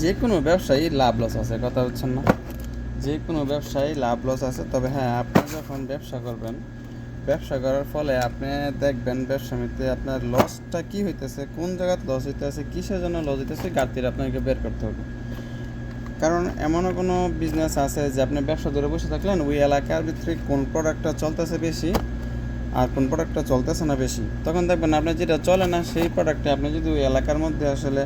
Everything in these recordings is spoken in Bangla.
যে কোনো ব্যবসায়ী লাভ লস আছে, কথা হচ্ছেন না? যে কোনো ব্যবসায়ী লাভ লস আছে। তবে হ্যাঁ, আপনি যখন ব্যবসা করবেন, ব্যবসা করার ফলে আপনি দেখবেন ব্যবসার মধ্যে আপনার লসটা কী হইতেছে, কোন জায়গাতে লস হইতেছে, কিসের জন্য লস হইতেছে, ঘাটতিটা আপনাকে বের করতে হবে। কারণ এমনও কোনো বিজনেস আছে যে আপনি ব্যবসা ধরে বসে থাকলেন, ওই এলাকার ভিতরে কোন প্রোডাক্টটা চলতেছে বেশি আর কোন প্রোডাক্টটা চলতেছে না বেশি, তখন দেখবেন আপনার যেটা চলে না সেই প্রোডাক্টে আপনি যদি ওই এলাকার মধ্যে আসলে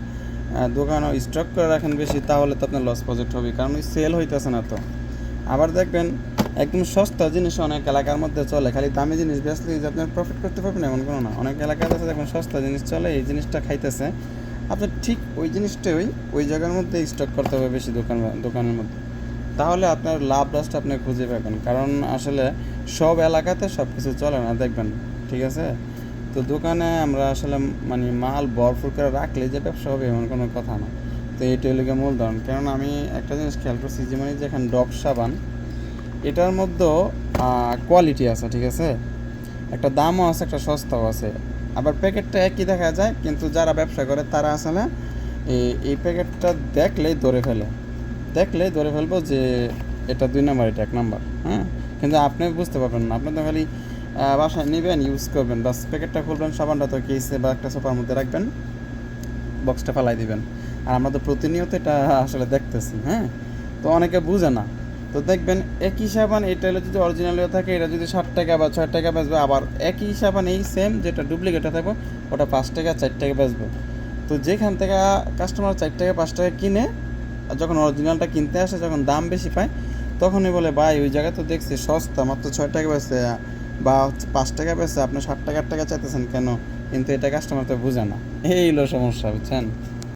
দোকানে স্টক করে রাখেন বেশি, তাহলে তো আপনার লস প্রজেক্ট হবে, কারণ ওই সেল হইতেছে না তো। আবার দেখবেন একদম সস্তা জিনিস অনেক এলাকার মধ্যে চলে, খালি দামি জিনিস বেচলে যে আপনার প্রফিট করতে পারবেন এমন কোনো না। অনেক এলাকাতে আছে দেখবেন সস্তা জিনিস চলে, এই জিনিসটা খাইতেছে, আপনার ঠিক ওই জিনিসটাই ওই জায়গার মধ্যে স্টক করতে হবে বেশি দোকানের মধ্যে, তাহলে আপনার লাভ লসটা আপনি খুঁজে পাবেন। কারণ আসলে সব এলাকাতে সব কিছু চলে না দেখবেন, ঠিক আছে? তো দোকানে আমরা আসলে মানে মাল ভরপুর করে রাখলে যে ব্যবসা হবে এমন কোনো কথা না। তো এইটা হলো গিয়ে মূলধন। কারণ আমি একটা জিনিস খেয়াল করছি যে মানে যেখানে ডব সাবান, এটার মধ্যেও কোয়ালিটি আছে, ঠিক আছে? একটা দামও আছে, একটা সস্তাও আছে। আবার প্যাকেটটা একই দেখা যায়, কিন্তু যারা ব্যবসা করে তারা আসলে এই প্যাকেটটা দেখলেই ধরে ফেলবো যে এটা 2 নাম্বার, এটা 1 নাম্বার। হ্যাঁ, কিন্তু আপনি বুঝতে পারবেন না, আপনি তো খালি বাসায় নেবেন, ইউজ করবেন, বাস প্যাকেটটা খুলবেন, সাবানটা তো কেসে বা একটা সোফার মধ্যে রাখবেন, বক্সটা ফালাই দিবেন। আর আমরা তো প্রতিনিয়ত এটা আসলে দেখতেছি। হ্যাঁ, তো অনেকে বুঝে না। তো দেখবেন একই সাবান, এটা হলে যদি অরিজিনালিও থাকে, এটা যদি 60 টাকা বা 6 টাকা বেচবে, আবার একই সাবান এই সেম যেটা ডুপ্লিকেটে থাকবে ওটা 5 টাকা 4 টাকা বেচবে। তো যেখান থেকে কাস্টমার 4 টাকা 5 টাকা কিনে, আর যখন অরিজিনালটা কিনতে আসে, যখন দাম বেশি পায়, তখনই বলে ভাই ওই জায়গায় তো দেখছি সস্তা, মাত্র 6 টাকা বেচে বা 5 টাকা বেচে, আপনি 60 টাকা 8 টাকা চাইতেছেন কেন? কিন্তু এটা কাস্টমার তো বুঝে না, এই হলো সমস্যা, বুঝছেন?